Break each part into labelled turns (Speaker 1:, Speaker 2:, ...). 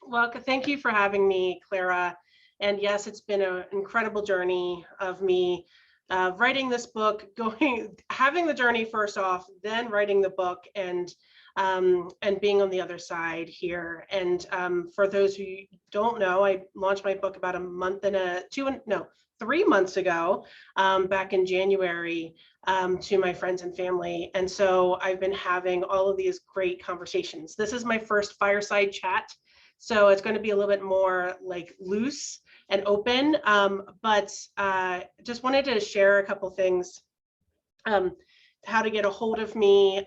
Speaker 1: Well, thank you for having me, Clara. And yes, it's been an incredible journey of me writing this book, having the journey first off, then writing the book, and being on the other side here. And for those who don't know, I launched my book about a month and a two and no 3 months ago, back in January, to my friends and family. And so I've been having all of these great conversations. This is my first fireside chat. So it's going to be a little bit more like loose and open, but just wanted to share a couple things, how to get a hold of me.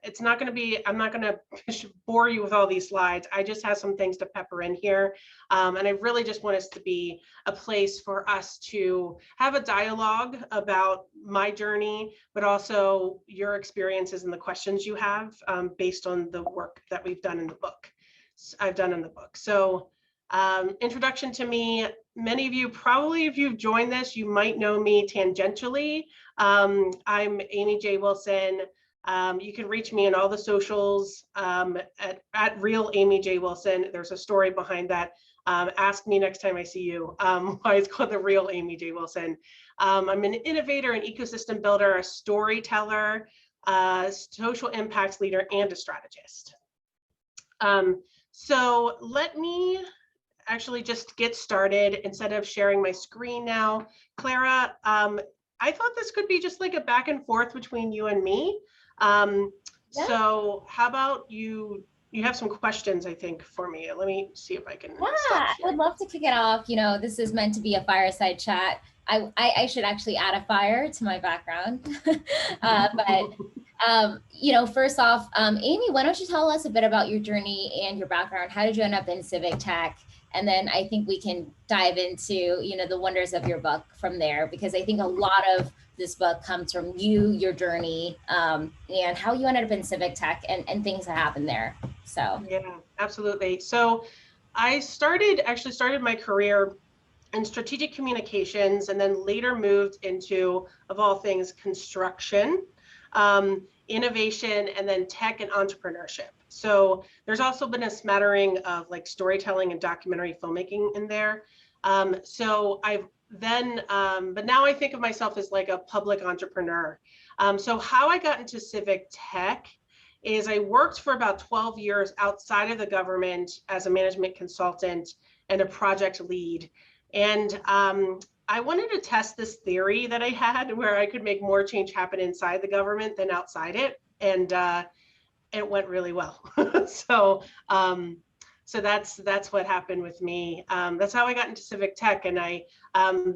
Speaker 1: It's not going to be, I'm not going to bore you with all these slides. I just have some things to pepper in here. And I really just want us to be a place for us to have a dialogue about my journey, but also your experiences and the questions you have, based on the work that we've done in the book. I've done in the book. So introduction to me, many of you, probably if you've joined this, you might know me tangentially. I'm Amy J. Wilson. You can reach me in all the socials, at Real Amy J. Wilson. There's a story behind that. Ask me next time I see you, why it's called The Real Amy J. Wilson. I'm an innovator, an ecosystem builder, a storyteller, social impacts leader, and a strategist. So let me actually just get started instead of sharing my screen now. Clara, I thought this could be just like a back and forth between you and me. Yeah. So how about you have some questions, I think, for me. Let me see if I can.
Speaker 2: Yeah, I would love to kick it off. You know, this is meant to be a fireside chat. I should actually add a fire to my background. You know, first off, Amy, why don't you tell us a bit about your journey and your background? How did you end up in civic tech? And then I think we can dive into, you know, the wonders of your book from there, because I think a lot of this book comes from you, your journey, and how you ended up in civic tech and things that happened there. So
Speaker 1: yeah, absolutely. So I actually started my career in strategic communications, and then later moved into, of all things, construction, innovation, and then tech and entrepreneurship. So there's also been a smattering of like storytelling and documentary filmmaking in there. So I've then, but now I think of myself as like a public entrepreneur. So how I got into civic tech is I worked for about 12 years outside of the government as a management consultant and a project lead. And I wanted to test this theory that I had where I could make more change happen inside the government than outside it. And it went really well. So that's what happened with me. That's how I got into civic tech. And I,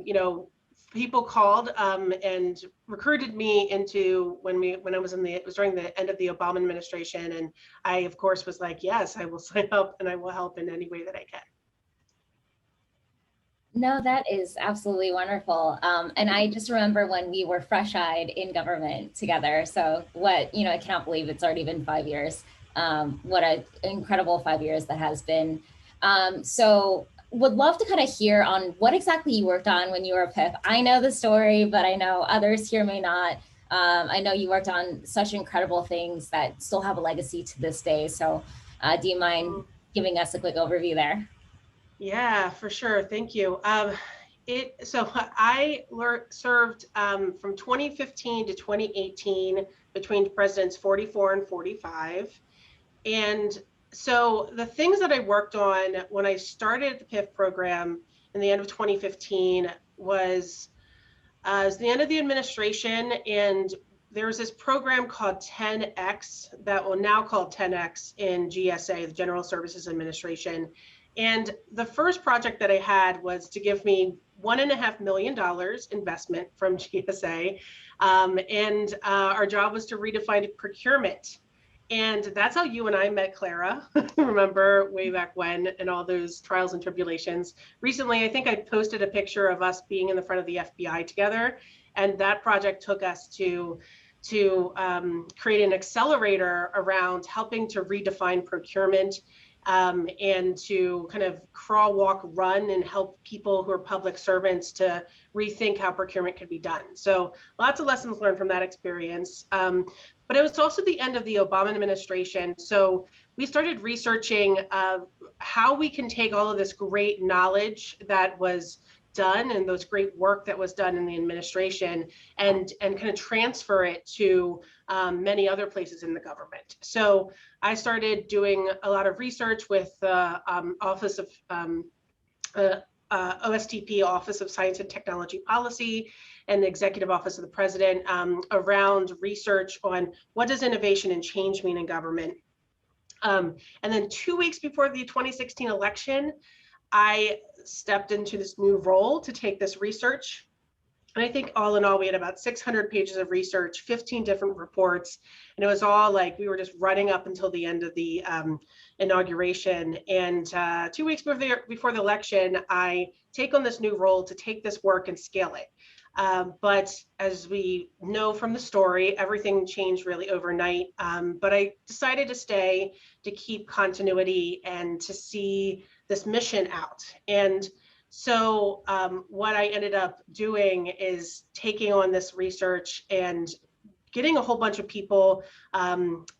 Speaker 1: you know, people called and recruited me into when I was it was during the end of the Obama administration. And I, of course, was like, yes, I will sign up and I will help in any way that I can.
Speaker 2: No, that is absolutely wonderful. And I just remember when we were fresh-eyed in government together. So I cannot believe it's already been 5 years. What an incredible 5 years that has been. So would love to kind of hear on what exactly you worked on when you were a PIP. I know the story, but I know others here may not. I know you worked on such incredible things that still have a legacy to this day. So do you mind giving us a quick overview there?
Speaker 1: Yeah, for sure. Thank you. So I served from 2015 to 2018 between presidents 44 and 45. And so the things that I worked on when I started the PIF program in the end of 2015 was the end of the administration. And there was this program called 10X that will now called 10X in GSA, the General Services Administration. And the first project that I had was to give me $1.5 million investment from GSA. And our job was to redefine procurement. And that's how you and I met, Clara. Remember way back when, and all those trials and tribulations. Recently, I think I posted a picture of us being in the front of the FBI together. And that project took us to create an accelerator around helping to redefine procurement, and to kind of crawl, walk, run, and help people who are public servants to rethink how procurement could be done. So lots of lessons learned from that experience. But it was also the end of the Obama administration. So we started researching how we can take all of this great knowledge that was done and those great work that was done in the administration and kind of transfer it to many other places in the government. So I started doing a lot of research with the Office of OSTP, Office of Science and Technology Policy, and the Executive Office of the President around research on what does innovation and change mean in government. And then 2 weeks before the 2016 election, I stepped into this new role to take this research. And I think all in all, we had about 600 pages of research, 15 different reports, and it was all like we were just running up until the end of the inauguration. And 2 weeks before the election, I take on this new role to take this work and scale it. But as we know from the story, everything changed really overnight. But I decided to stay to keep continuity and to see this mission out. And so what I ended up doing is taking on this research and getting a whole bunch of people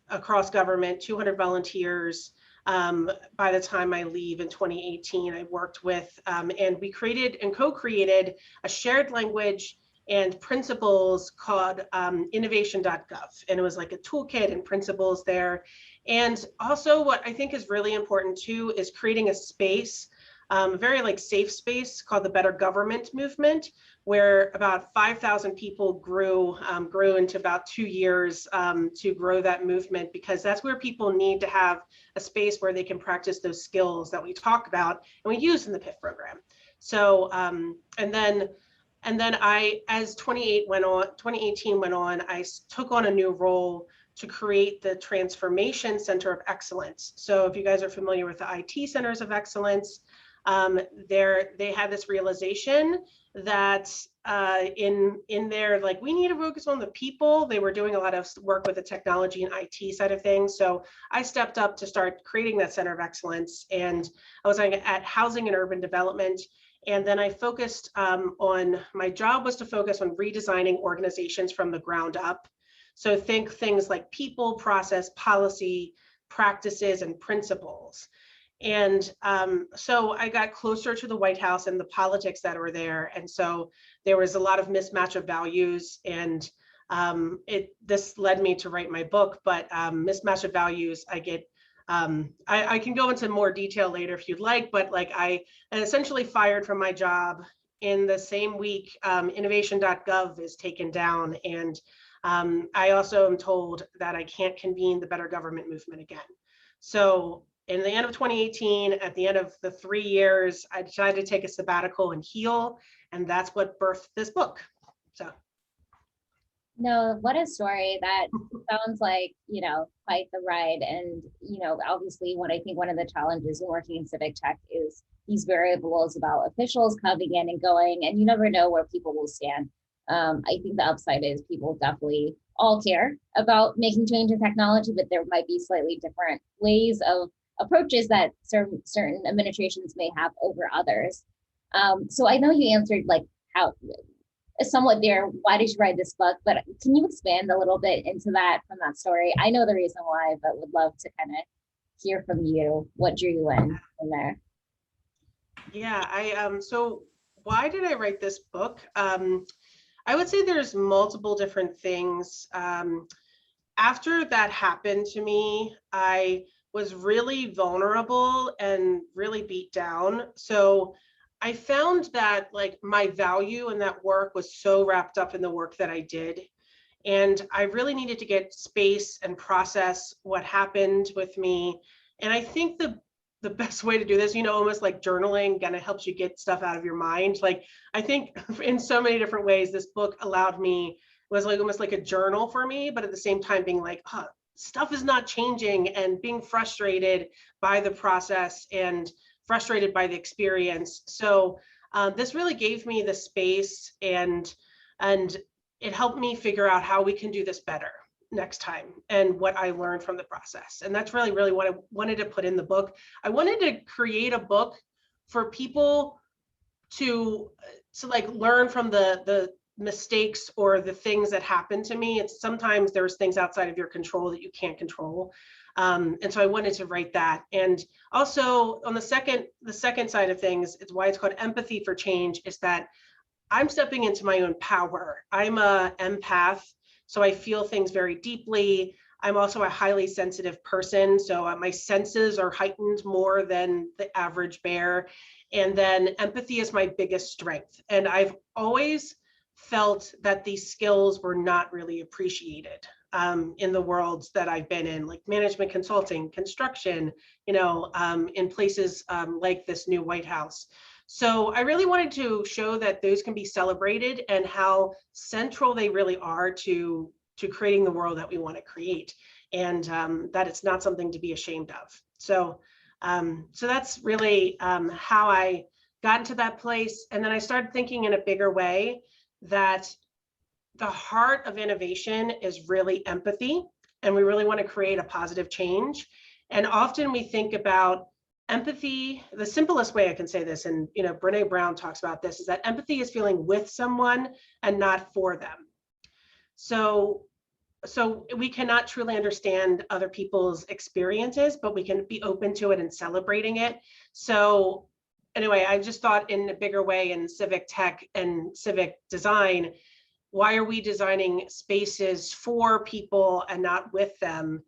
Speaker 1: across government, 200 volunteers. By the time I leave in 2018, I worked with, and we created and co-created a shared language and principles called innovation.gov. And it was like a toolkit and principles there. And also what I think is really important too is creating a space, a very like safe space called the Better Government Movement, where about 5,000 people grew into about 2 years to grow that movement, because that's where people need to have a space where they can practice those skills that we talk about and we use in the PIF program. So, and then I, as 2018 went on, I took on a new role to create the Transformation Center of Excellence. So if you guys are familiar with the IT Centers of Excellence, they had this realization that in their, like, we need to focus on the people. They were doing a lot of work with the technology and IT side of things. So I stepped up to start creating that Center of Excellence, and I was at Housing and Urban Development. And then I focused on, my job was to focus on redesigning organizations from the ground up. So think things like people, process, policy, practices, and principles. And so I got closer to the White House and the politics that were there. And so there was a lot of mismatch of values, and this led me to write my book. But mismatch of values, I can go into more detail later if you'd like, but like I essentially fired from my job. In the same week, innovation.gov is taken down. And I also am told that I can't convene the Better Government Movement again. So in the end of 2018, at the end of the 3 years, I decided to take a sabbatical and heal. And that's what birthed this book. So.
Speaker 2: No, what a story. That sounds like, quite the ride. And, obviously what I think one of the challenges in working in civic tech is these variables about officials coming in and going, and you never know where people will stand. I think the upside is people definitely all care about making change in technology, but there might be slightly different ways of approaches that certain administrations may have over others. So I know you answered like how somewhat there, why did you write this book? But can you expand a little bit into that from that story? I know the reason why, but would love to kind of hear from you what drew you in there.
Speaker 1: Yeah, so why did I write this book? I would say there's multiple different things. After that happened to me, I was really vulnerable and really beat down. So I found that like my value in that work was so wrapped up in the work that I did. And I really needed to get space and process what happened with me. And I think the best way to do this, almost like journaling kind of helps you get stuff out of your mind. Like, I think in so many different ways, this book allowed me, was like almost like a journal for me, but at the same time being like, stuff is not changing, and being frustrated by the process and frustrated by the experience. So this really gave me the space, and it helped me figure out how we can do this better next time and what I learned from the process. And that's really, really what I wanted to put in the book. I wanted to create a book for people to like learn from the mistakes or the things that happened to me. It's sometimes there's things outside of your control that you can't control. And so I wanted to write that. And also on the second side of things, it's why it's called Empathy for Change, is that I'm stepping into my own power. I'm a empath, so I feel things very deeply. I'm also a highly sensitive person, so my senses are heightened more than the average bear. And then empathy is my biggest strength. And I've always felt that these skills were not really appreciated in the worlds that I've been in, like management consulting, construction, in places like this new White House. So I really wanted to show that those can be celebrated and how central they really are to creating the world that we want to create, and that it's not something to be ashamed of. So that's really how I got into that place. And then I started thinking in a bigger way that the heart of innovation is really empathy, and we really want to create a positive change. And often we think about empathy, the simplest way I can say this, and Brene Brown talks about this, is that empathy is feeling with someone and not for them. So we cannot truly understand other people's experiences, but we can be open to it and celebrating it. So anyway, I just thought in a bigger way in civic tech and civic design, why are we designing spaces for people and not with them?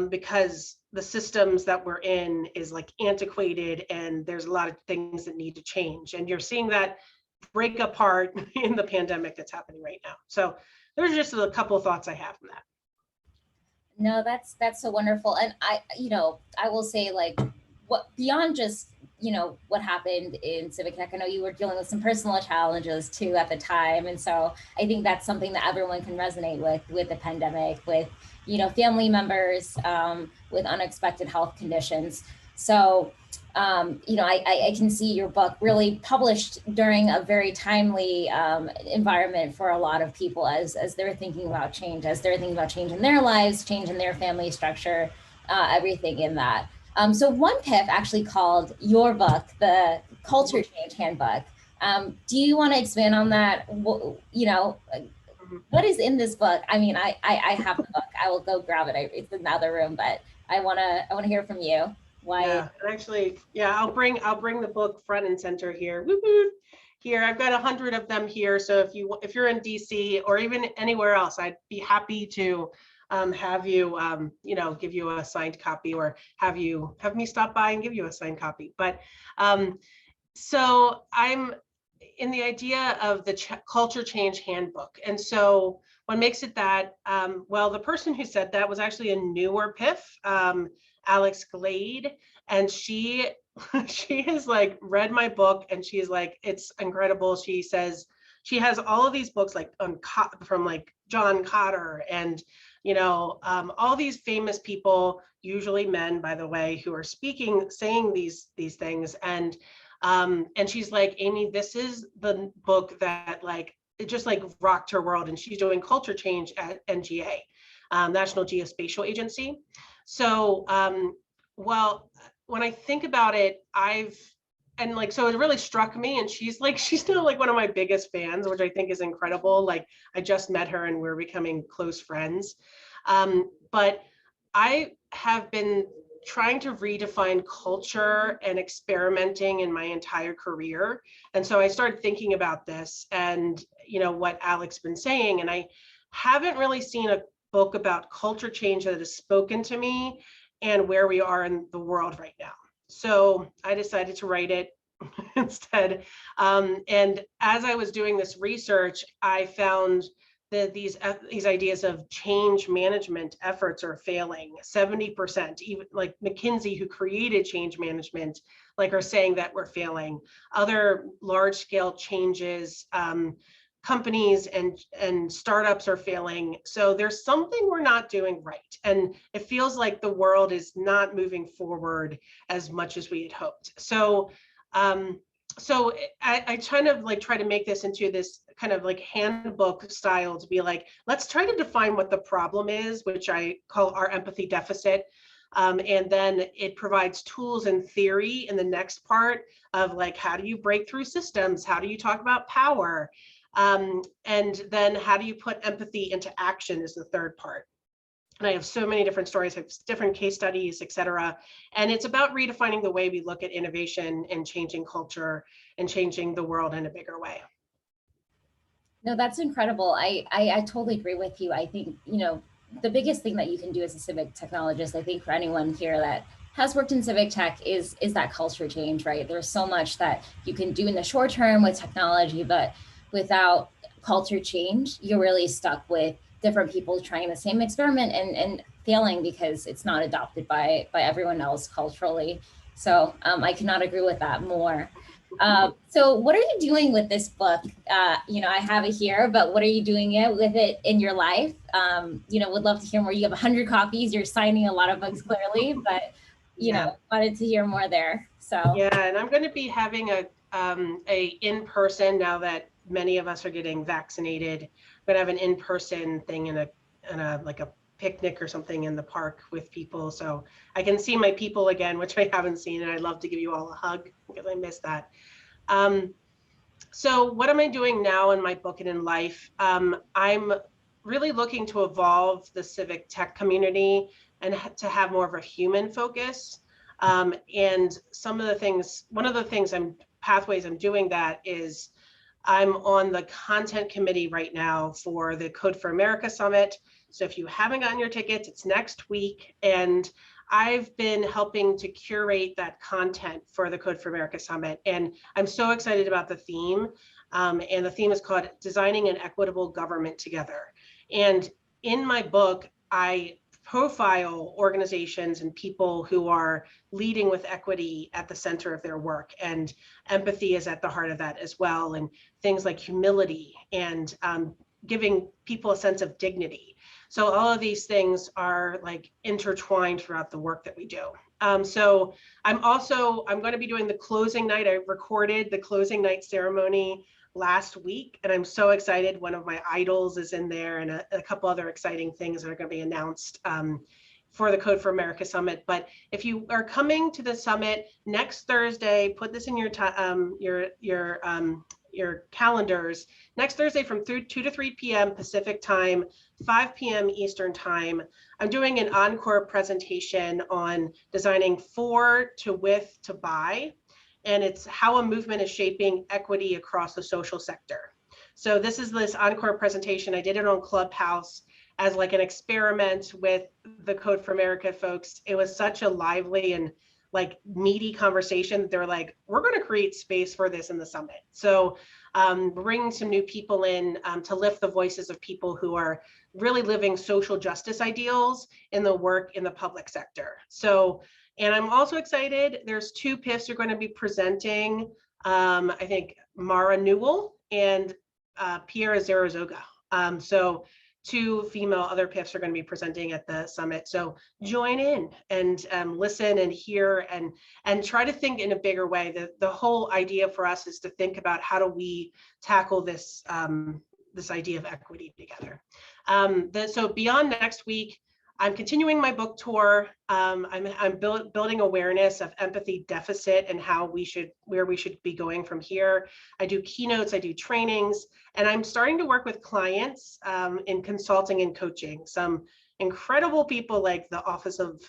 Speaker 1: Because the systems that we're in is like antiquated, and there's a lot of things that need to change. And you're seeing that break apart in the pandemic that's happening right now. So there's just a couple of thoughts I have from that.
Speaker 2: No, that's so wonderful. And I will say, like, what beyond just, what happened in civic tech, I know you were dealing with some personal challenges too at the time. And so I think that's something that everyone can resonate with the pandemic, with, family members, with unexpected health conditions. So, I can see your book really published during a very timely environment for a lot of people as they're thinking about change, in their lives, change in their family structure, everything in that. So One PIF actually called your book the Culture Change Handbook. Do you want to expand on that? What is in this book? I mean, I have the book. I will go grab it. It's in the other room, but I want to hear from you. Why?
Speaker 1: Yeah, and actually, I'll bring the book front and center here. Woo-hoo. Here, I've got 100 of them here. So if you're in DC or even anywhere else, I'd be happy to have you, give you a signed copy, or have me stop by and give you a signed copy. But so I'm in the idea of the Culture Change Handbook. And so what makes it that, well, the person who said that was actually a newer PIF, Alex Glade, and she has like read my book, and she's like, it's incredible. She says she has all of these books like from like John Cotter and all these famous people, usually men, by the way, who are saying these things, and she's like, Amy, this is the book that like it just like rocked her world, and she's doing culture change at NGA, National Geospatial Agency. So, well, when I think about it, so it really struck me, and she's still like one of my biggest fans, which I think is incredible. Like I just met her and we're becoming close friends. But I have been trying to redefine culture and experimenting in my entire career. And so I started thinking about this and, what Alex been saying, and I haven't really seen a book about culture change that has spoken to me and where we are in the world right now. So I decided to write it instead. And as I was doing this research, I found that these ideas of change management efforts are failing. 70%, even like McKinsey, who created change management, like are saying that we're failing. Other large scale changes, companies and startups are failing. So there's something we're not doing right. And it feels like the world is not moving forward as much as we had hoped. So I kind of like try to make this into this kind of like handbook style to be like, let's try to define what the problem is, which I call our empathy deficit. And then it provides tools and theory in the next part of like, how do you break through systems? How do you talk about power? And then how do you put empathy into action is the third part. And I have so many different stories, I have different case studies, et cetera. And it's about redefining the way we look at innovation and changing culture and changing the world in a bigger way.
Speaker 2: No, that's incredible. I totally agree with you. I think, the biggest thing that you can do as a civic technologist, I think for anyone here that has worked in civic tech is that culture change, right? There's so much that you can do in the short term with technology, but without culture change, you're really stuck with different people trying the same experiment and failing because it's not adopted by everyone else culturally. So I cannot agree with that more. So what are you doing with this book? I have it here, but what are you doing with it in your life? Would love to hear more. You have 100 copies. You're signing a lot of books clearly, but wanted to hear more there. So
Speaker 1: yeah, and I'm going to be having a in-person, now that many of us are getting vaccinated. I'm going to have an in-person thing in a like a picnic or something in the park with people, so I can see my people again, which I haven't seen, and I'd love to give you all a hug because I miss that. So what am I doing now in my book and in life? I'm really looking to evolve the civic tech community and to have more of a human focus. And one of the pathways I'm doing that is I'm on the content committee right now for the Code for America Summit. So if you haven't gotten your tickets, it's next week. And I've been helping to curate that content for the Code for America Summit. And I'm so excited about the theme. And the theme is called Designing an Equitable Government Together. And in my book, I profile organizations and people who are leading with equity at the center of their work, and empathy is at the heart of that as well, and things like humility and giving people a sense of dignity. So all of these things are like intertwined throughout the work that we do. So I'm going to be doing the closing night. I recorded the closing night ceremony last week, and I'm so excited. One of my idols is in there, and a couple other exciting things that are going to be announced for the Code for America Summit. But if you are coming to the summit next Thursday, put this in your calendars. Next Thursday from 2 to 3 p.m. Pacific time, 5 p.m. Eastern time, I'm doing an encore presentation on designing for, to, with, to, by. And it's how a movement is shaping equity across the social sector. So this encore presentation. I did it on Clubhouse as like an experiment with the Code for America folks. It was such a lively and like meaty conversation. They're like, we're going to create space for this in the summit. So bringing some new people in to lift the voices of people who are really living social justice ideals in the work in the public sector. So, and I'm also excited, there's 2 PIFs who are going to be presenting, I think Mara Newell and Pierre Zarazoga. So 2 female other PIFs are going to be presenting at the summit. So join in and listen and hear and try to think in a bigger way. The whole idea for us is to think about how do we tackle this this idea of equity together. So beyond next week, I'm continuing my book tour. I'm building awareness of empathy deficit and where we should be going from here. I do keynotes, I do trainings, and I'm starting to work with clients in consulting and coaching. Some incredible people like the Office of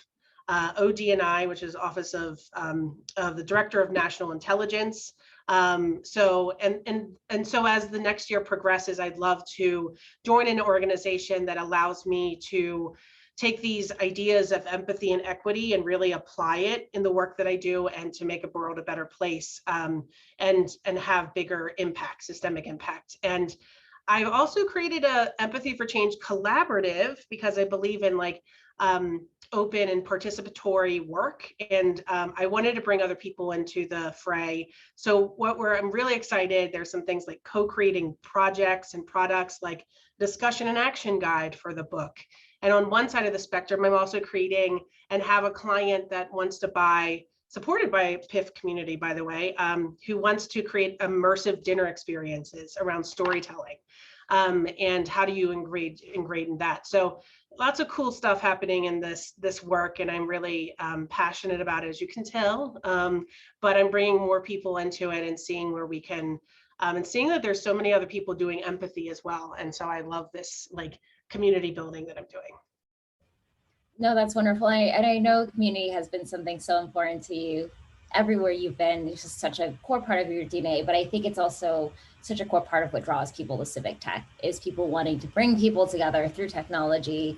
Speaker 1: ODNI, which is Office of the Director of National Intelligence. So as the next year progresses, I'd love to join an organization that allows me to take these ideas of empathy and equity and really apply it in the work that I do, and to make a world a better place, and have bigger impact, systemic impact. And I've also created a Empathy for Change collaborative because I believe in open and participatory work, and I wanted to bring other people into the fray. So I'm really excited. There's some things like co-creating projects and products, like discussion and action guide for the book. And on one side of the spectrum, I'm also creating and have a client that wants to buy, supported by PIF community, by the way, who wants to create immersive dinner experiences around storytelling. And how do you ingrate in that? So lots of cool stuff happening in this work, and I'm really passionate about it, as you can tell. But I'm bringing more people into it and seeing where we can, and seeing that there's so many other people doing empathy as well. And so I love this community building that I'm doing.
Speaker 2: No, that's wonderful. And I know community has been something so important to you everywhere you've been. It's just such a core part of your DNA. But I think it's also such a core part of what draws people to civic tech is people wanting to bring people together through technology,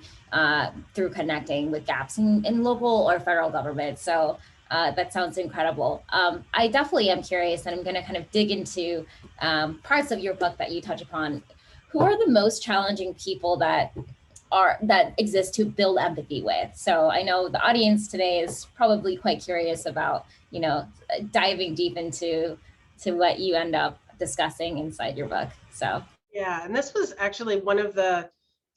Speaker 2: through connecting with gaps in local or federal government. So that sounds incredible. I definitely am curious, and I'm going to kind of dig into parts of your book that you touch upon. Who are the most challenging people that exist to build empathy with? So I know the audience today is probably quite curious about, diving deep into what you end up discussing inside your book. So
Speaker 1: yeah, and this was actually one of the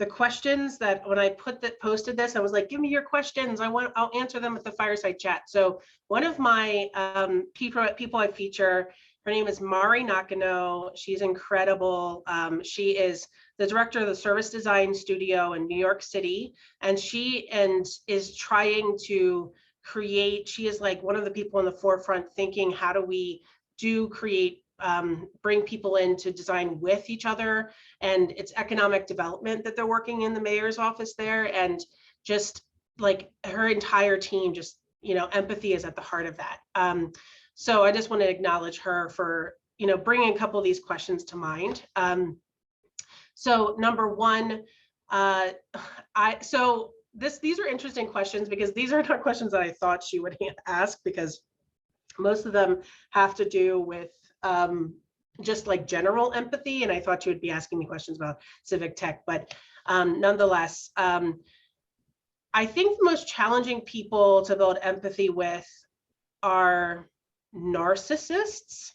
Speaker 1: questions that when I posted this, I was like, give me your questions. I'll answer them at the Fireside chat. So one of my people I feature, her name is Mari Nakano. She's incredible. She is the director of the Service Design Studio in New York City, and she is trying to create. She is like one of the people in the forefront thinking, how do we create bring people in to design with each other, and it's economic development that they're working in the mayor's office there, and just like her entire team, just empathy is at the heart of that. So I just want to acknowledge her for bringing a couple of these questions to mind. So number one, these are interesting questions because these are not questions that I thought she would ask, because most of them have to do with just like general empathy, and I thought you would be asking me questions about civic tech, but nonetheless, I think the most challenging people to build empathy with are narcissists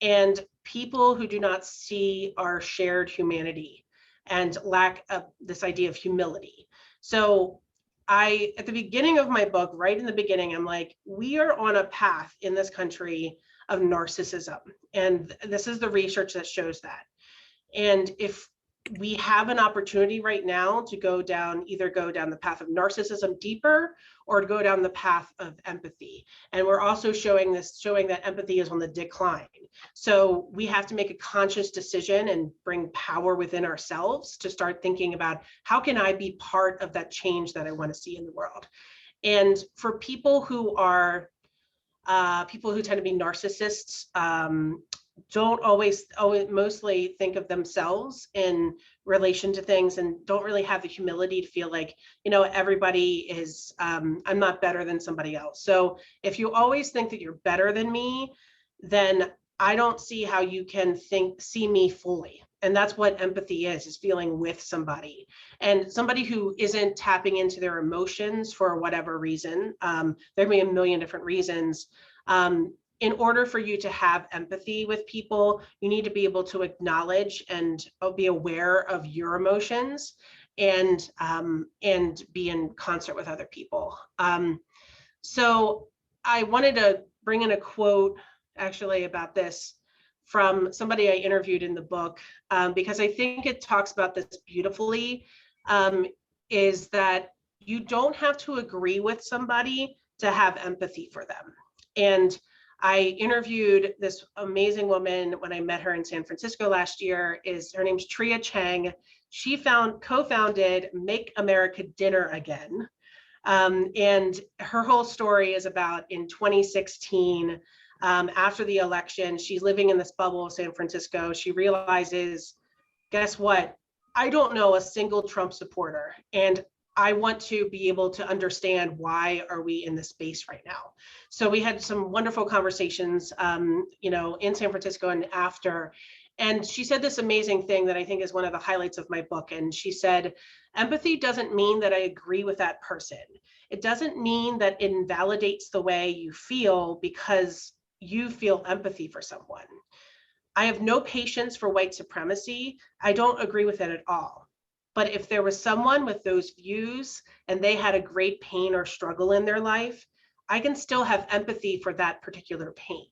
Speaker 1: and people who do not see our shared humanity and lack of this idea of humility. So at the beginning of my book, right in the beginning, I'm like, we are on a path in this country of narcissism. And this is the research that shows that. And if we have an opportunity right now to either go down the path of narcissism deeper or to go down the path of empathy. And we're also showing that empathy is on the decline. So we have to make a conscious decision and bring power within ourselves to start thinking about, how can I be part of that change that I want to see in the world? And for people who tend to be narcissists, don't always mostly think of themselves in relation to things, and don't really have the humility to feel like, everybody is, I'm not better than somebody else. So if you always think that you're better than me, then I don't see how you can see me fully. And that's what empathy is feeling with somebody, and somebody who isn't tapping into their emotions for whatever reason. There may be a million different reasons. In order for you to have empathy with people, you need to be able to acknowledge and be aware of your emotions, and be in concert with other people. So I wanted to bring in a quote actually about this from somebody I interviewed in the book, because I think it talks about this beautifully, is that you don't have to agree with somebody to have empathy for them. And I interviewed this amazing woman when I met her in San Francisco last year. Her name's Tria Chang. She co-founded Make America Dinner Again. And her whole story is about in 2016, after the election, she's living in this bubble of San Francisco. She realizes, guess what? I don't know a single Trump supporter, and I want to be able to understand why are we in this space right now. So we had some wonderful conversations, in San Francisco and after. And she said this amazing thing that I think is one of the highlights of my book. And she said, empathy doesn't mean that I agree with that person. It doesn't mean that it invalidates the way you feel because you feel empathy for someone. I have no patience for white supremacy. I don't agree with it at all. But if there was someone with those views and they had a great pain or struggle in their life, I can still have empathy for that particular pain.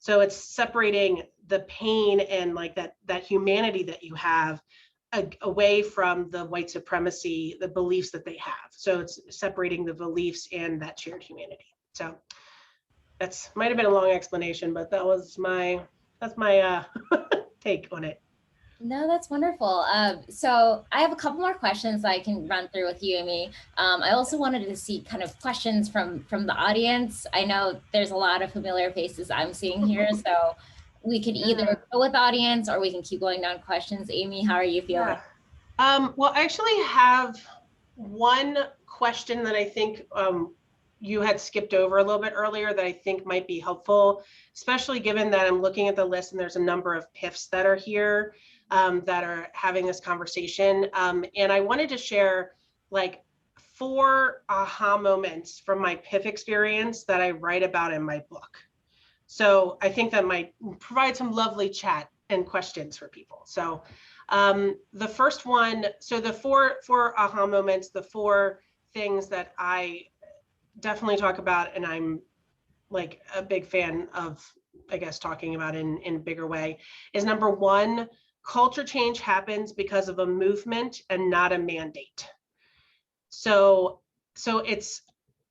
Speaker 1: So it's separating the pain and like that humanity that you have away from the white supremacy, the beliefs that they have. So it's separating the beliefs and that shared humanity. So might have been a long explanation, but that's my take on it.
Speaker 2: No, that's wonderful. So I have a couple more questions I can run through with you, Amy. I also wanted to see kind of questions from the audience. I know there's a lot of familiar faces I'm seeing here, so we could either
Speaker 1: Yeah.
Speaker 2: go with audience or we can keep going down questions. Amy, how are you feeling?
Speaker 1: Yeah. Well, I actually have one question that I think you had skipped over a little bit earlier that I think might be helpful, especially given that I'm looking at the list and there's a number of PIFs that are here that are having this conversation. And I wanted to share like 4 aha moments from my PIF experience that I write about in my book. So I think that might provide some lovely chat and questions for people. So the first one, so the four aha moments, the 4 things that I definitely talk about, and I'm like a big fan of, I guess, talking about in a bigger way, is number 1, culture change happens because of a movement and not a mandate. So it's,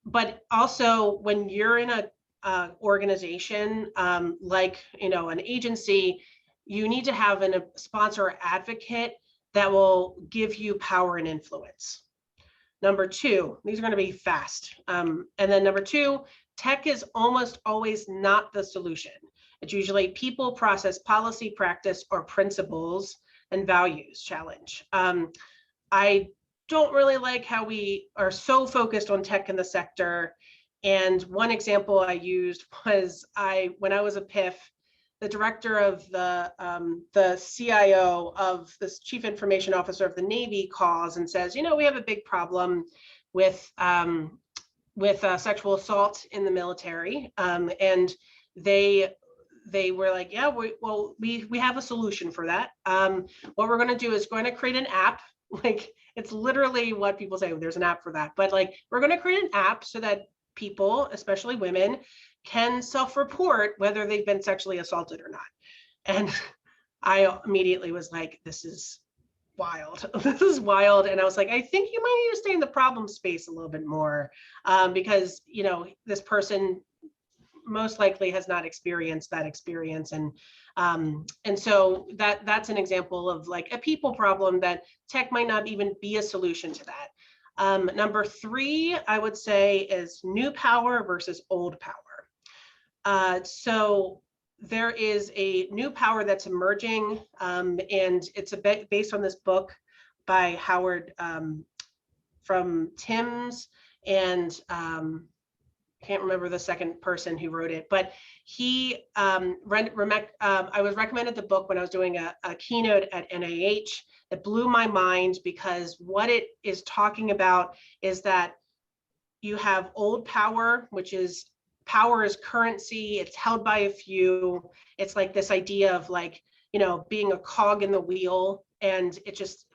Speaker 1: but also when you're in a organization like, you know, an agency, you need to have a sponsor or advocate that will give you power and influence. Number 2, these are going to be fast. And then number 2, tech is almost always not the solution. It's usually people, process, policy, practice, or principles and values challenge. I don't really like how we are so focused on tech in the sector. And one example I used was when I was a PIF, the director of the CIO of this chief information officer of the Navy calls and says, you know, we have a big problem with sexual assault in the military, and they were like, yeah, we have a solution for that. What we're going to do is going to create an app. Like, it's literally what people say, there's an app for that, but like, we're going to create an app so that people, especially women, can self-report whether they've been sexually assaulted or not. And I immediately was like, this is wild. This is wild. And I was like, I think you might need to stay in the problem space a little bit more, because, you know, this person most likely has not experienced that experience. And so that's an example of like a people problem that tech might not even be a solution to that. Number 3, I would say, is new power versus old power. So there is a new power that's emerging, and it's a bit based on this book by Howard from Timms, and can't remember the second person who wrote it, but he I was recommended the book when I was doing a keynote at NIH. That blew my mind, because what it is talking about is that you have old power, which is power is currency, it's held by a few. It's like this idea of like, you know, being a cog in the wheel, and it's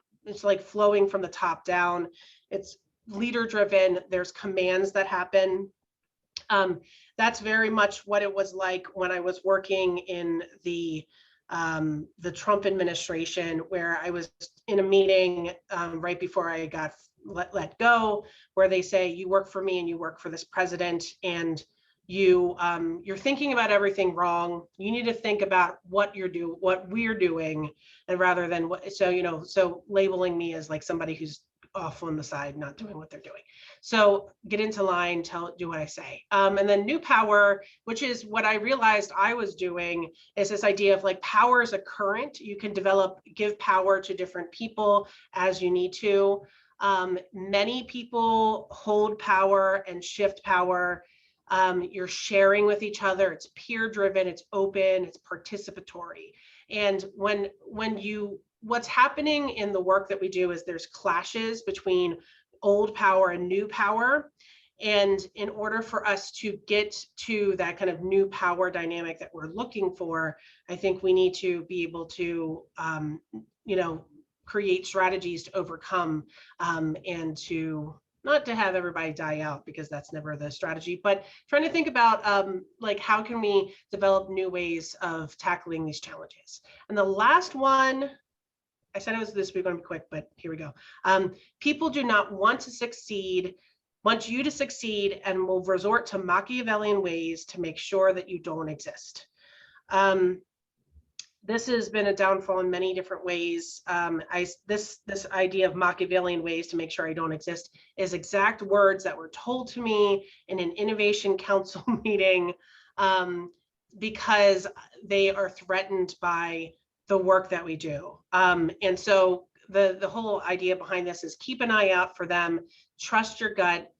Speaker 1: like flowing from the top down. It's leader driven, there's commands that happen. That's very much what it was like when I was working in the Trump administration, where I was in a meeting right before I got let go, where they say, you work for me and you work for this president, and you're thinking about everything wrong. You need to think about what we're doing, and rather than what, so, you know, so labeling me as like somebody who's off on the side, not doing what they're doing. So get into line, do what I say. And then new power, which is what I realized I was doing, is this idea of like power is a current. You can give power to different people as you need to. Many people hold power and shift power. You're sharing with each other. It's peer driven, it's open, it's participatory. And what's happening in the work that we do is there's clashes between old power and new power. And in order for us to get to that kind of new power dynamic that we're looking for, I think we need to be able to, you know, create strategies to overcome, and to not to have everybody die out, because that's never the strategy, but trying to think about like, how can we develop new ways of tackling these challenges. And the last one, I said it was this week, going to be quick, but here we go. People do not want you to succeed, and will resort to Machiavellian ways to make sure that you don't exist. this has been a downfall in many different ways. This idea of Machiavellian ways to make sure I don't exist is exact words that were told to me in an innovation council meeting, because they are threatened by the work that we do. And so the whole idea behind this is keep an eye out for them, trust your gut,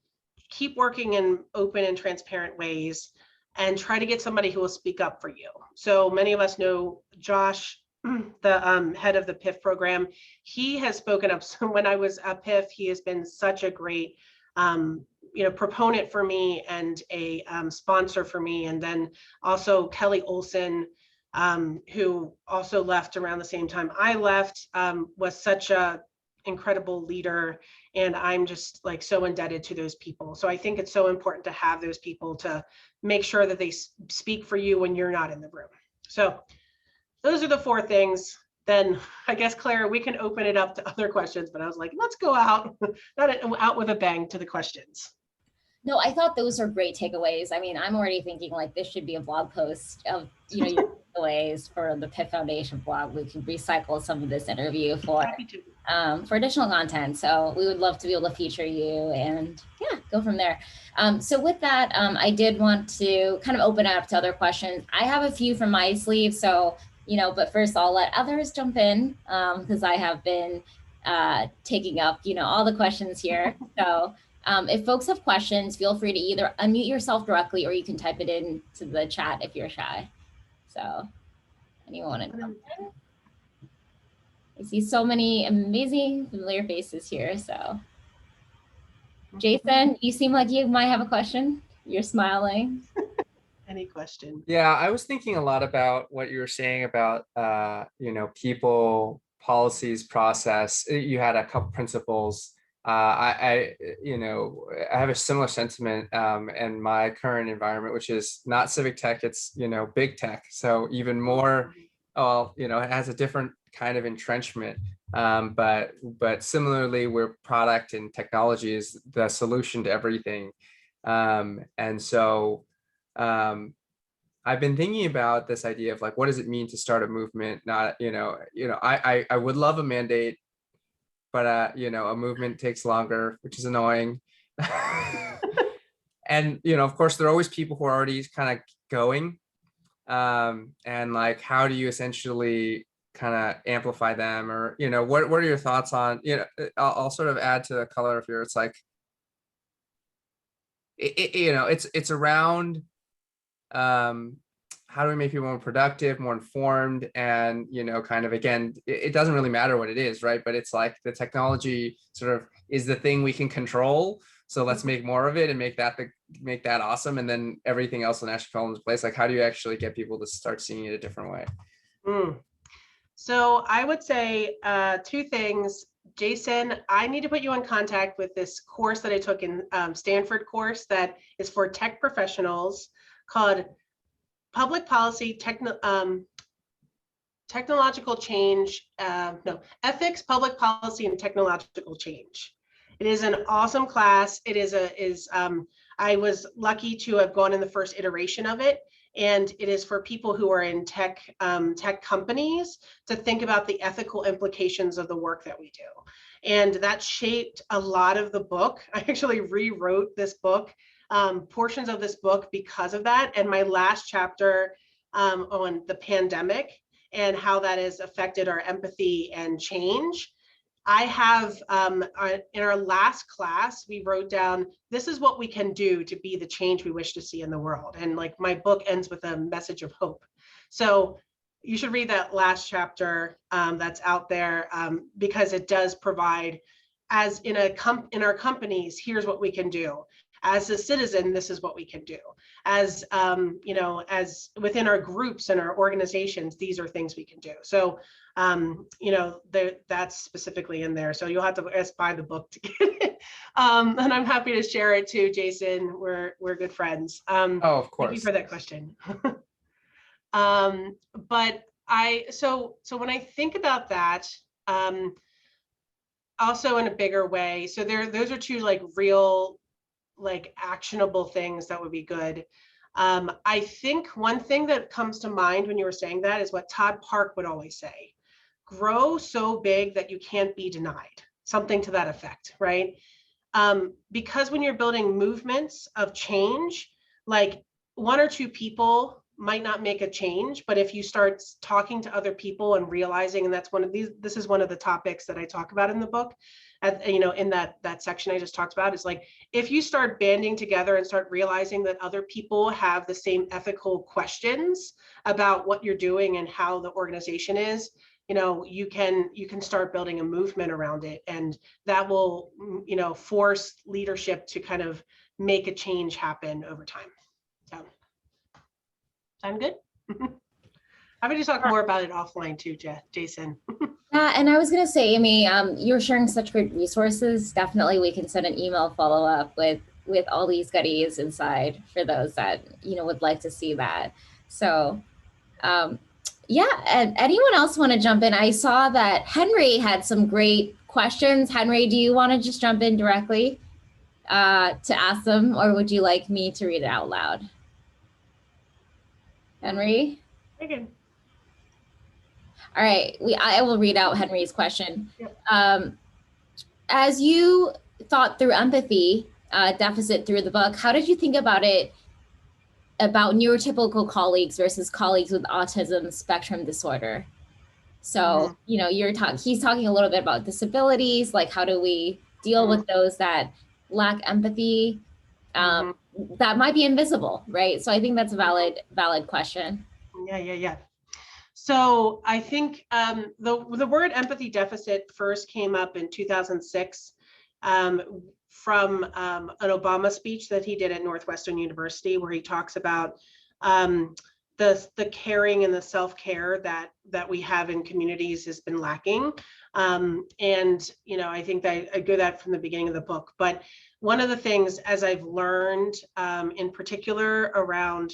Speaker 1: keep working in open and transparent ways, and try to get somebody who will speak up for you. So many of us know Josh, the head of the PIF program. He has spoken up. So when I was at PIF, he has been such a great proponent for me and a sponsor for me. And then also Kelly Olson, who also left around the same time I left, was such a incredible leader, and I'm just like so indebted to those people. So I think it's so important to have those people to make sure that they speak for you when you're not in the room. So those are the 4 things. Then I guess, Clara, we can open it up to other questions, but I was like, let's go out with a bang to the questions.
Speaker 2: No, I thought those are great takeaways. I mean, I'm already thinking like this should be a blog post of, your takeaways for the PIF Foundation blog. We could recycle some of this interview for additional content. So we would love to be able to feature you and go from there. So with that, I did want to kind of open up to other questions. I have a few from my sleeve. So, but first I'll let others jump in because I have been taking up, all the questions here. So if folks have questions, feel free to either unmute yourself directly or you can type it into the chat if you're shy. So anyone want to jump in? I see so many amazing familiar faces here. So Jason, you seem like you might have a question. You're smiling.
Speaker 1: Any question?
Speaker 3: Yeah, I was thinking a lot about what you were saying about, people, policies, process. You had a couple principles. I have a similar sentiment in my current environment, which is not civic tech, it's, big tech. So even more, it has a different kind of entrenchment. But similarly, where product and technology is the solution to everything. And so I've been thinking about this idea of like, what does it mean to start a movement? Not, I would love a mandate, but a movement takes longer, which is annoying. And of course, there are always people who are already kind of going, and like, how do you essentially kind of amplify them, or what are your thoughts on? I'll sort of add to the color here. It's like, it's around how do we make people more productive, more informed, and kind of, again, it doesn't really matter what it is, right? But it's like the technology sort of is the thing we can control, so let's make more of it and make that awesome, and then everything else will naturally fall into place. Like, how do you actually get people to start seeing it a different way?
Speaker 1: So I would say 2 things. Jason, I need to put you in contact with this course that I took in Stanford course that is for tech professionals called Public Policy, Technological Change, Ethics, Public Policy, and Technological Change. It is an awesome class. It is I was lucky to have gone in the first iteration of it. And it is for people who are in tech companies to think about the ethical implications of the work that we do. And that shaped a lot of the book. I actually rewrote this book, portions of this book because of that. And my last chapter on the pandemic and how that has affected our empathy and change. I have, in our last class, we wrote down, this is what we can do to be the change we wish to see in the world. And like my book ends with a message of hope. So you should read that last chapter that's out there, because it does provide, as in our companies, here's what we can do. As a citizen, this is what we can do. As as within our groups and our organizations, these are things we can do. So that's specifically in there. So you'll have to buy the book to get it. And I'm happy to share it too, Jason. We're good friends.
Speaker 3: Oh, of course.
Speaker 1: Thank you for that question. But so when I think about that, also in a bigger way, so those are 2 like real, like actionable things that would be good. I think one thing that comes to mind when you were saying that is what Todd Park would always say: grow so big that you can't be denied, something to that effect, right? Because when you're building movements of change, like one or two people might not make a change, but if you start talking to other people and realizing, and that's one of these, this is one of the topics that I talk about in the book, in that section I just talked about, is like, if you start banding together and start realizing that other people have the same ethical questions about what you're doing and how the organization is, you can start building a movement around it, and that will, force leadership to kind of make a change happen over time. So, sound good? Happy to talk more about it offline too, Jason.
Speaker 2: Yeah, and I was going to say, Amy, you're sharing such great resources. Definitely, we can send an email follow up with all these goodies inside for those that would like to see that. So, yeah. And anyone else want to jump in? I saw that Henry had some great questions. Henry, do you want to just jump in directly to ask them, or would you like me to read it out loud? Henry?
Speaker 1: Okay.
Speaker 2: All right, I will read out Henry's question.
Speaker 1: Yep.
Speaker 2: As you thought through empathy deficit through the book, how did you think about it, about neurotypical colleagues versus colleagues with autism spectrum disorder? So, he's talking a little bit about disabilities, like how do we deal with those that lack empathy, that might be invisible, right? So I think that's a valid question.
Speaker 1: Yeah. So I think the word empathy deficit first came up in 2006 from an Obama speech that he did at Northwestern University, where he talks about the caring and the self-care that we have in communities has been lacking. And I think that I go that from the beginning of the book. But one of the things, as I've learned, in particular around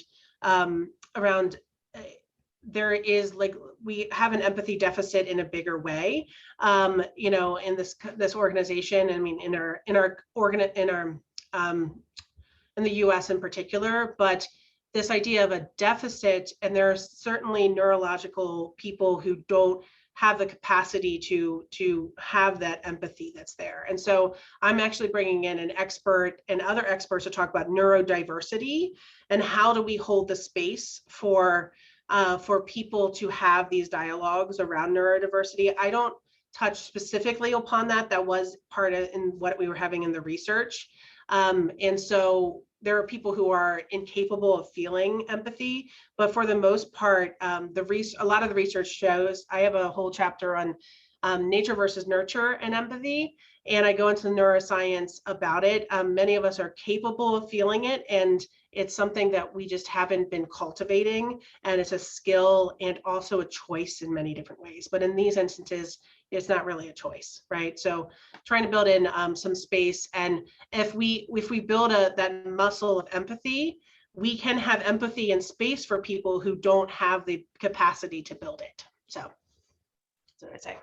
Speaker 1: there is, like, we have an empathy deficit in a bigger way, in this organization. I mean, in the US in particular, but this idea of a deficit, and there are certainly neurological people who don't have the capacity to have that empathy that's there. And so I'm actually bringing in an expert and other experts to talk about neurodiversity and how do we hold the space for people to have these dialogues around neurodiversity. I don't touch specifically upon that. That was part of in what we were having in the research. And so there are people who are incapable of feeling empathy, but for the most part, a lot of the research shows, I have a whole chapter on nature versus nurture and empathy, and I go into the neuroscience about it. Many of us are capable of feeling it, and it's something that we just haven't been cultivating, and it's a skill and also a choice in many different ways. But in these instances, it's not really a choice, right? So trying to build in some space, and if we build that muscle of empathy, we can have empathy and space for people who don't have the capacity to build it. So that's what I'd say.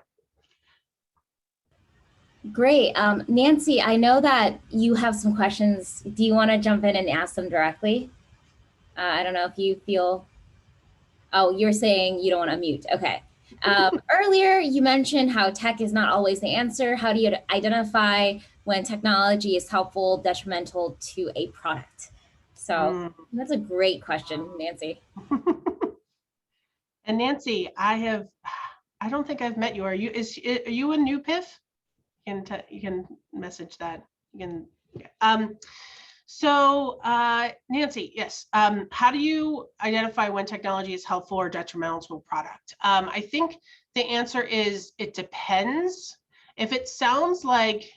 Speaker 2: Great. Nancy, I know that you have some questions. Do you want to jump in and ask them directly? I don't know if you feel, oh, you're saying you don't want to mute. Okay. Earlier, you mentioned how tech is not always the answer. How do you identify when technology is helpful, detrimental to a product? So that's a great question, Nancy.
Speaker 1: And Nancy, I don't think I've met you. Are you a new PIF? You can message that. You can. So Nancy, yes. How do you identify when technology is helpful or detrimental to a product? I think the answer is it depends. If it sounds like,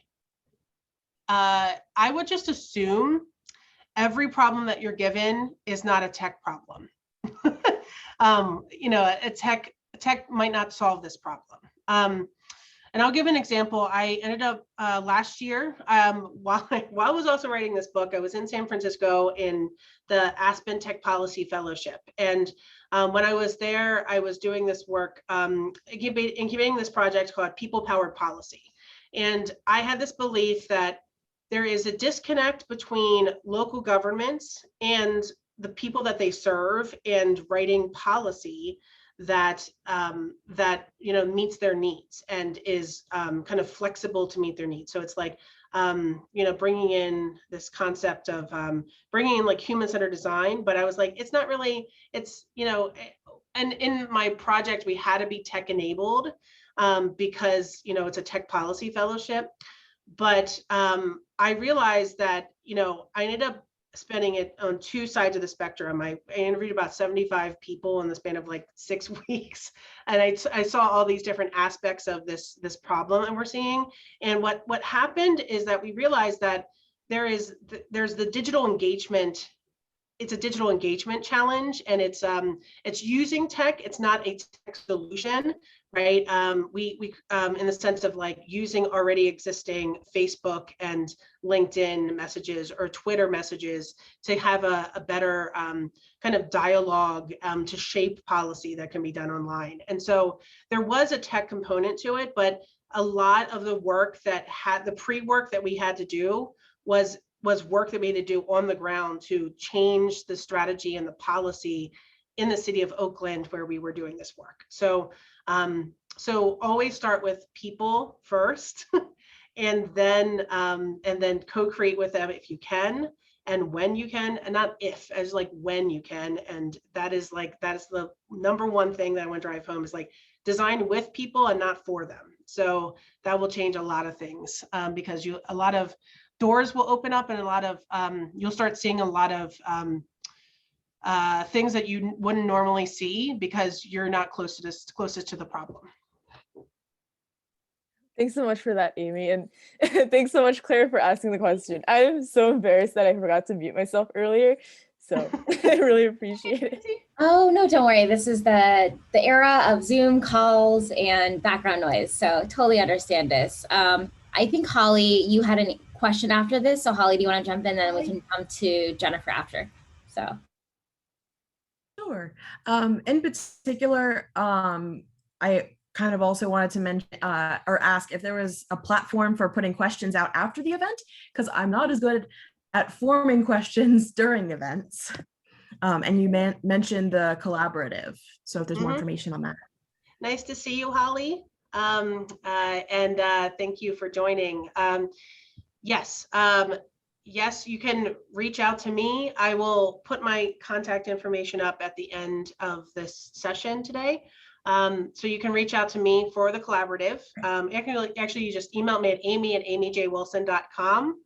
Speaker 1: I would just assume every problem that you're given is not a tech problem. A tech might not solve this problem. And I'll give an example. I ended up last year, while I was also writing this book, I was in San Francisco in the Aspen Tech Policy Fellowship. And when I was there, I was doing this work, incubating this project called People Powered Policy. And I had this belief that there is a disconnect between local governments and the people that they serve and writing policy that that meets their needs and is kind of flexible to meet their needs. So it's like bringing in this concept of bringing in like human-centered design, but I was like, it's not really, it's and in my project we had to be tech enabled because it's a tech policy fellowship. But I realized that I ended up spending it on two sides of the spectrum. I interviewed about 75 people in the span of like 6 weeks, and I saw all these different aspects of this problem that we're seeing. And what happened is that we realized that there's the digital engagement. It's a digital engagement challenge, and it's using tech. It's not a tech solution, right? We in the sense of like using already existing Facebook and LinkedIn messages or Twitter messages to have a better kind of dialogue to shape policy that can be done online. And so there was a tech component to it, but a lot of the work that had the pre-work that we had to do was work that we had to do on the ground to change the strategy and the policy in the city of Oakland where we were doing this work. So so always start with people first, and then co-create with them if you can, and when you can, and not if, as like when you can. And that is the number one thing that I want to drive home, is like design with people and not for them. So that will change a lot of things, because a lot of doors will open up, and a lot of you'll start seeing a lot of things that you wouldn't normally see because you're not closest to the problem.
Speaker 4: Thanks so much for that, Amy. And thanks so much, Clara, for asking the question. I'm so embarrassed that I forgot to mute myself earlier. So I really appreciate it.
Speaker 2: Oh, no, don't worry. This is the era of Zoom calls and background noise. So totally understand this. I think, Holly, you had a question after this. So Holly, do you want to jump in? Then we can come to Jennifer after. So.
Speaker 5: Sure. In particular, I kind of also wanted to mention or ask if there was a platform for putting questions out after the event, because I'm not as good at forming questions during events. And you mentioned the collaborative. So if there's more information on that.
Speaker 1: Nice to see you, Holly. And thank you for joining. Yes, you can reach out to me. I will put my contact information up at the end of this session today. So you can reach out to me for the collaborative. Actually, you just email me at amy@amyjwilson.com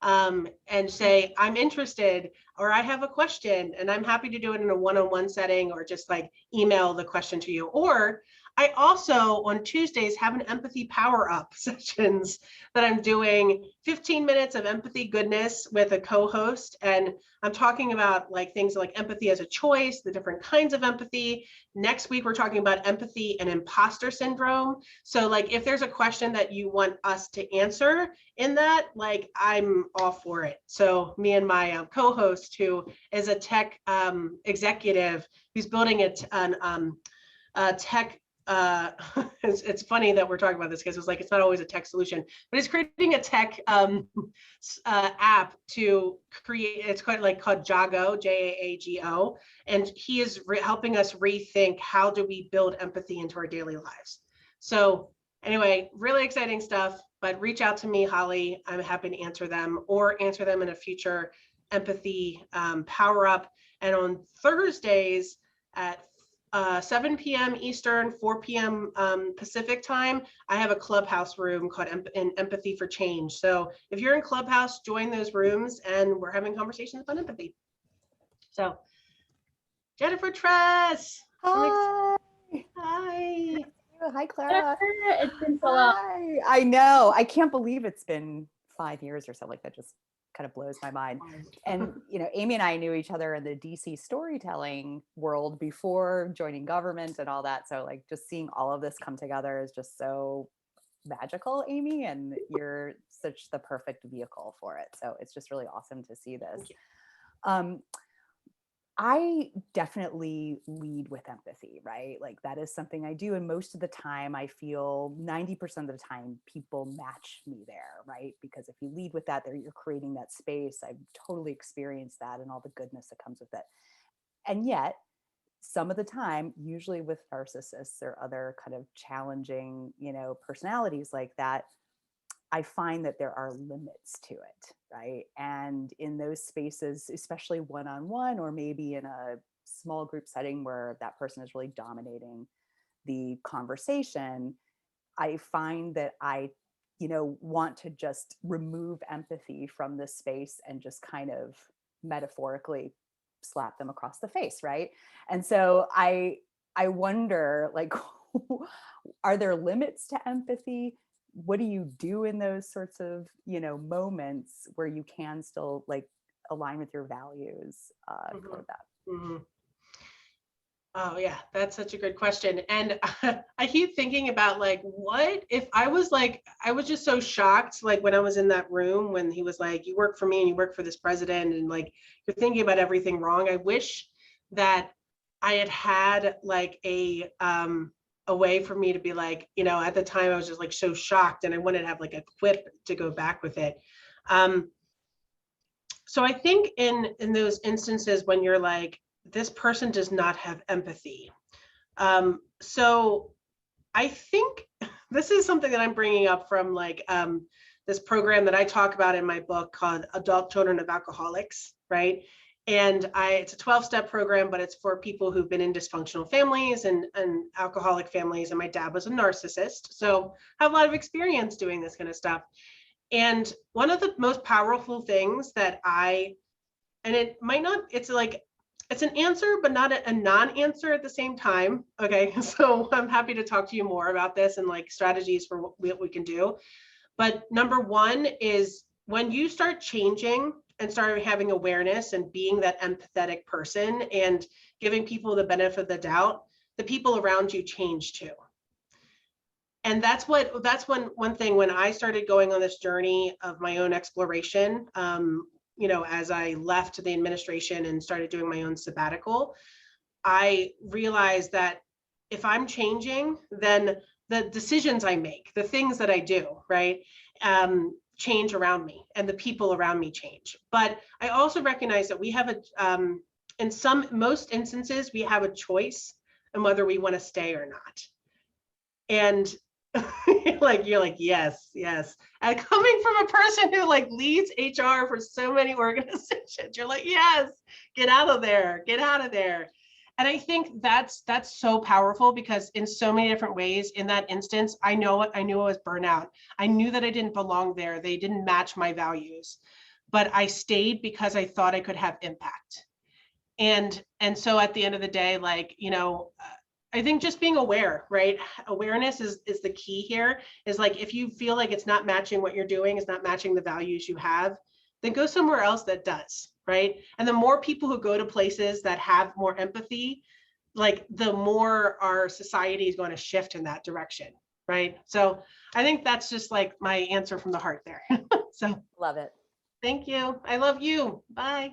Speaker 1: and say, I'm interested, or I have a question, and I'm happy to do it in a one-on-one setting, or just like email the question to you. Or I also, on Tuesdays, have an empathy power up sessions that I'm doing 15 minutes of empathy goodness with a co-host. And I'm talking about like things like empathy as a choice, the different kinds of empathy. Next week, we're talking about empathy and imposter syndrome. So like, if there's a question that you want us to answer in that, like, I'm all for it. So me and my co-host, who is a tech executive, who's building a tech it's funny that we're talking about this, because it's like, it's not always a tech solution, but it's creating a tech app to create, it's called Jaago, Jaago, and he is helping us rethink how do we build empathy into our daily lives. So anyway, really exciting stuff, but reach out to me, Holly. I'm happy to answer them, or answer them in a future empathy power up. And on Thursdays at 7 p.m. Eastern, 4 p.m. Pacific time, I have a Clubhouse room called Empathy for Change. So if you're in Clubhouse, join those rooms, and we're having conversations about empathy. So Jennifer Tress.
Speaker 6: Hi.
Speaker 1: Hi.
Speaker 6: Hi, Clara.
Speaker 2: It's been so long.
Speaker 6: Hi. I know. I can't believe it's been 5 years or so. Like, that just kind of blows my mind. And, Amy and I knew each other in the DC storytelling world before joining government and all that. So like, just seeing all of this come together is just so magical, Amy, and you're such the perfect vehicle for it. So it's just really awesome to see this. I definitely lead with empathy, right? Like that is something I do. And most of the time, I feel 90% of the time people match me there, right? Because if you lead with that, you're creating that space. I've totally experienced that and all the goodness that comes with it. And yet, some of the time, usually with narcissists or other kind of challenging, personalities like that, I find that there are limits to it, right? And in those spaces, especially one-on-one or maybe in a small group setting where that person is really dominating the conversation, I find that I, want to just remove empathy from the space and just kind of metaphorically slap them across the face, right? And so I wonder, like, are there limits to empathy? What do you do in those sorts of moments where you can still like align with your values toward that?
Speaker 1: Mm-hmm. Oh yeah, that's such a good question. And I keep thinking about like, what if I was just so shocked, like when I was in that room when he was like, you work for me and you work for this president and like, you're thinking about everything wrong. I wish that I had like a way for me to be like, at the time I was just like so shocked and I wanted to have like a quip to go back with it. So I think in those instances when you're like, this person does not have empathy. So I think this is something that I'm bringing up from like this program that I talk about in my book called Adult Children of Alcoholics, right? And it's a 12-step program, but it's for people who've been in dysfunctional families and alcoholic families. And my dad was a narcissist, so I have a lot of experience doing this kind of stuff. And one of the most powerful things that and it might not, it's like, it's an answer, but not a non-answer at the same time. Okay, so I'm happy to talk to you more about this and like strategies for what we can do. But number one is when you start changing and start having awareness and being that empathetic person and giving people the benefit of the doubt, the people around you change too. And that's one thing when I started going on this journey of my own exploration, as I left the administration and started doing my own sabbatical, I realized that if I'm changing, then the decisions I make, the things that I do, right, change around me and the people around me change. But I also recognize that we have in most instances, we have a choice on whether we want to stay or not. And you're like, yes. And coming from a person who like leads HR for so many organizations, you're like, yes, get out of there. And I think that's so powerful because in so many different ways in that instance, I knew I was burnout. I knew that I didn't belong there. They didn't match my values, but I stayed because I thought I could have impact. And so at the end of the day, like, I think just being aware, right? Awareness is the key here, is like, if you feel like it's not matching what you're doing, it's not matching the values you have, then go somewhere else that does, right? And the more people who go to places that have more empathy, like the more our society is going to shift in that direction, right? So I think that's just like my answer from the heart there. So
Speaker 6: Love it.
Speaker 1: Thank you. I love you. Bye.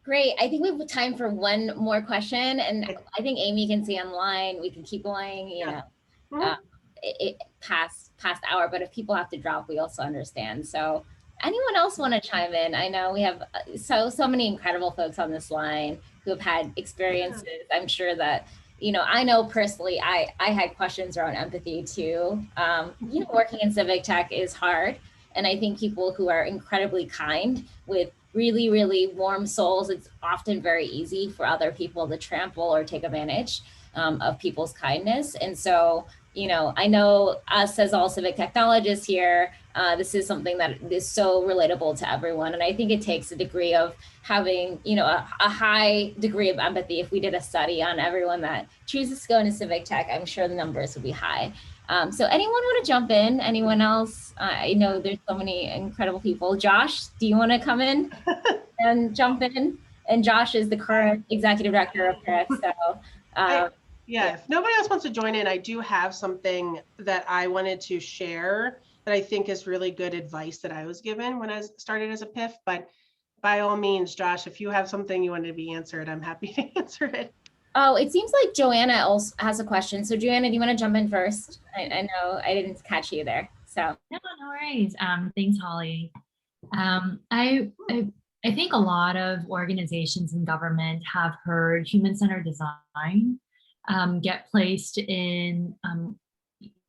Speaker 2: Great. I think we have time for one more question, and I think Amy can see online. We can keep going, past hour, but if people have to drop, we also understand. So anyone else want to chime in? I know we have so many incredible folks on this line who have had experiences. I'm sure that, I know personally, I had questions around empathy too. Working in civic tech is hard. And I think people who are incredibly kind with really, really warm souls, it's often very easy for other people to trample or take advantage of people's kindness. And so, I know us as all civic technologists here, this is something that is so relatable to everyone. And I think it takes a degree of having, a high degree of empathy. If we did a study on everyone that chooses to go into civic tech, I'm sure the numbers would be high. So anyone want to jump in? Anyone else? I know there's so many incredible people. Josh, do you want to come in and jump in? And Josh is the current executive director of CRIF. So
Speaker 1: if nobody else wants to join in, I do have something that I wanted to share that I think is really good advice that I was given when I started as a PIF. But by all means, Josh, if you have something you want to be answered, I'm happy to answer it.
Speaker 2: Oh, it seems like Joanna also has a question. So Joanna, do you want to jump in first? I know I didn't catch you there. So
Speaker 7: no worries. Thanks, Holly. I think a lot of organizations and government have heard human-centered design get placed in,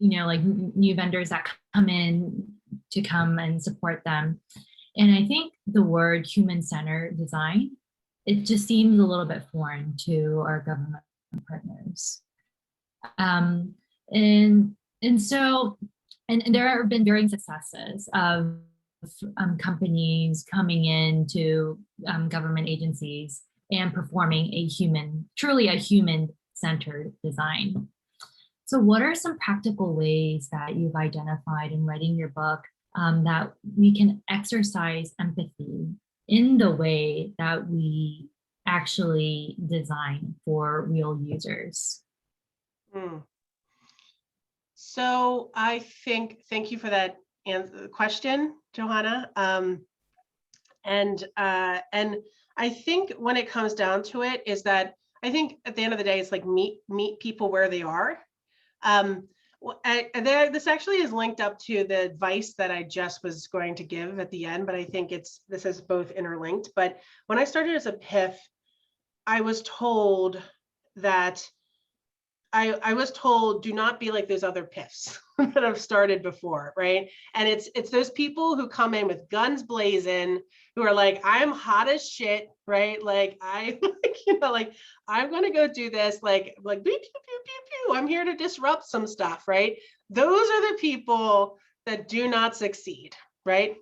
Speaker 7: like new vendors that come in to come and support them. And I think the word human-centered design, it just seems a little bit foreign to our government partners. And there have been varying successes of companies coming into government agencies and performing truly a human-centered design. So what are some practical ways that you've identified in writing your book that we can exercise empathy in the way that we actually design for real users?
Speaker 1: So I think, thank you for that question, Johanna. And I think when it comes down to it is that I think at the end of the day, it's like meet people where they are. This actually is linked up to the advice that I just was going to give at the end, but I think this is both interlinked. But when I started as a PIF, I was told that I was told, do not be like those other PIFs that have started before, right? And it's those people who come in with guns blazing, who are like, I'm hot as shit, right? Like I'm gonna go do this, like pew, pew, pew, pew, pew. I'm here to disrupt some stuff, right? Those are the people that do not succeed, right?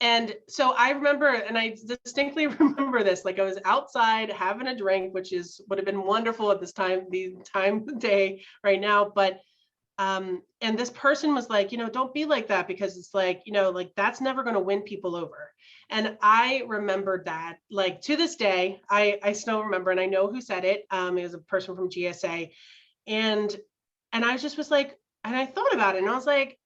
Speaker 1: And so I remember, and I distinctly remember this, like I was outside having a drink, which would have been wonderful at this time, the time of day right now. But, and this person was like, don't be like that, because it's like, like that's never going to win people over. And I remembered that, like to this day, I still remember, and I know who said it. It was a person from GSA. And I just was like, and I thought about it and I was like,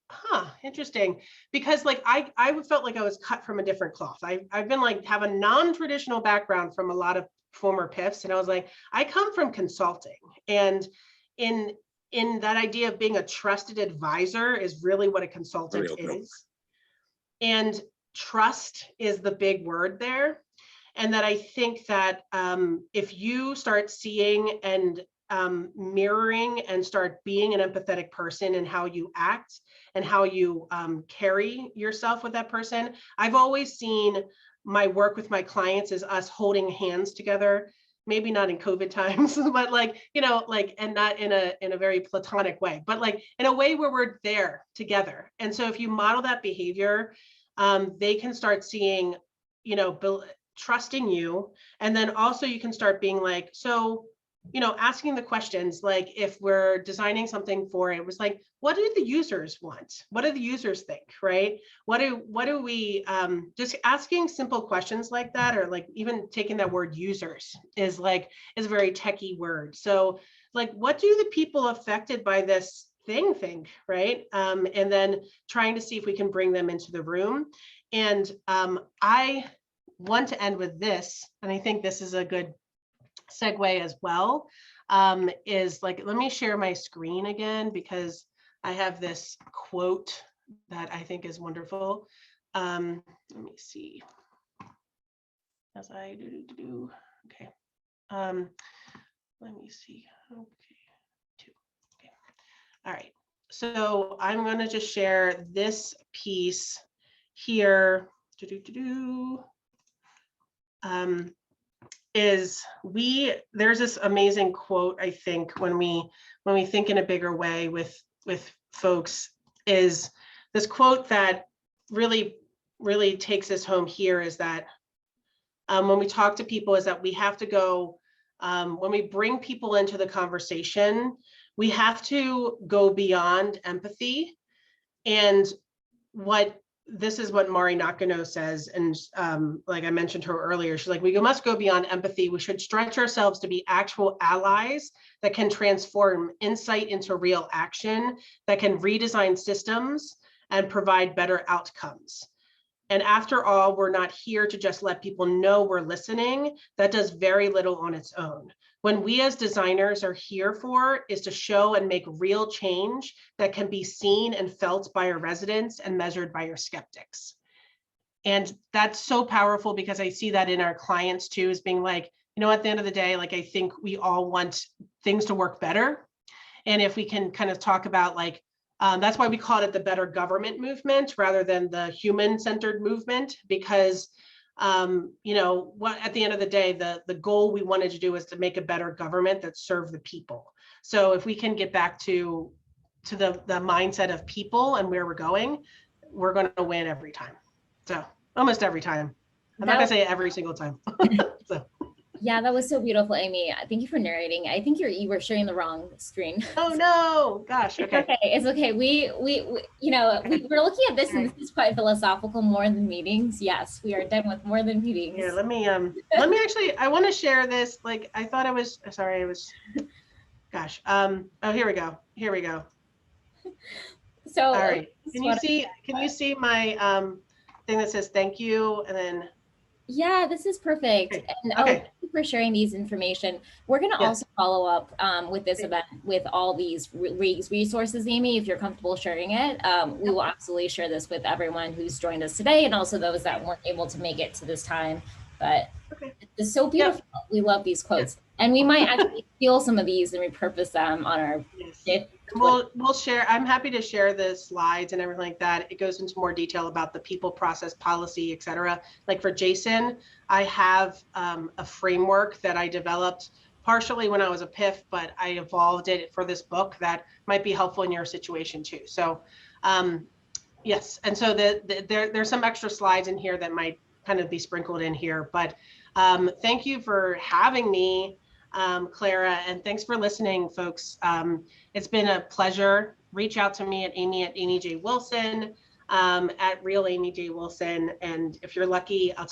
Speaker 1: interesting, because like I felt like I was cut from a different cloth. I've been like, have a non-traditional background from a lot of former PIFs, and I was like, I come from consulting, and in that idea of being a trusted advisor is really what a consultant is, and trust is the big word there. And that I think that if you start seeing and mirroring and start being an empathetic person in how you act and how you carry yourself with that person. I've always seen my work with my clients as us holding hands together, maybe not in COVID times, but like, and not in a very platonic way, but like in a way where we're there together. And so if you model that behavior, they can start seeing, trusting you. And then also you can start being like, so, asking the questions, like if we're designing something for it, was like, what do the users want? What do the users think, right? What do we, just asking simple questions like that, or like even taking that word users is a very techie word. So like, what do the people affected by this thing think, right? And then trying to see if we can bring them into the room. And I want to end with this, and I think this is a good segue as well, is like, let me share my screen again, because I have this quote that I think is wonderful. Let me see. As I do. Okay. Let me see. Okay. All right. So I'm going to just share this piece here. There's this amazing quote, I think, when we think in a bigger way with folks, is this quote that really takes us home here, is that when we talk to people, is that we have to go, when we bring people into the conversation, we have to go beyond empathy. And this is what Mari Nakano says, and like I mentioned her earlier, she's like, we must go beyond empathy. We should stretch ourselves to be actual allies that can transform insight into real action, that can redesign systems and provide better outcomes. And after all, we're not here to just let people know we're listening. That does very little on its own. When we as designers are here for is to show and make real change that can be seen and felt by our residents and measured by our skeptics. And that's so powerful because I see that in our clients too, as being like, you know, at the end of the day, like, I think we all want things to work better. And if we can kind of talk about like, that's why we call it the better government movement rather than the human-centered movement, because you know, what at the end of the day, the goal we wanted to do is to make a better government that served the people. So if we can get back to the mindset of people and where we're going to win every time. So almost every time. I'm not gonna say every single time. So.
Speaker 2: Yeah, that was so beautiful, Amy. Thank you for narrating. I think you were sharing the wrong screen.
Speaker 1: Oh no, gosh. Okay.
Speaker 2: Okay, it's okay. We you know, we're looking at this, and this is quite philosophical, more than meetings. Yes, we are done with more than meetings.
Speaker 1: Here, let me actually, I want to share this. Like, I thought I was, sorry, I was, gosh. Oh, here we go. Here we go.
Speaker 2: So
Speaker 1: All right. Can you see my thing that says thank you? And then.
Speaker 2: Yeah, this is perfect.
Speaker 1: Okay.
Speaker 2: And
Speaker 1: Okay.
Speaker 2: thank you for sharing these information. We're going to
Speaker 1: Yes.
Speaker 2: also follow up with this event with all these resources, Amy, if you're comfortable sharing it. We will absolutely share this with everyone who's joined us today and also those that weren't able to make it to this time. But it's so beautiful. Yep. We love these quotes. And we might actually steal some of these and repurpose them on our
Speaker 1: We'll share. I'm happy to share the slides and everything like that. It goes into more detail about the people, process, policy, et cetera. Like for Jason, I have a framework that I developed partially when I was a PIF, but I evolved it for this book that might be helpful in your situation too. So yes, and so there's some extra slides in here that might kind of be sprinkled in here, but thank you for having me, Clara, and thanks for listening, folks. It's been a pleasure. Reach out to me at Amy J. Wilson, at Real Amy J. Wilson. And if you're lucky, I'll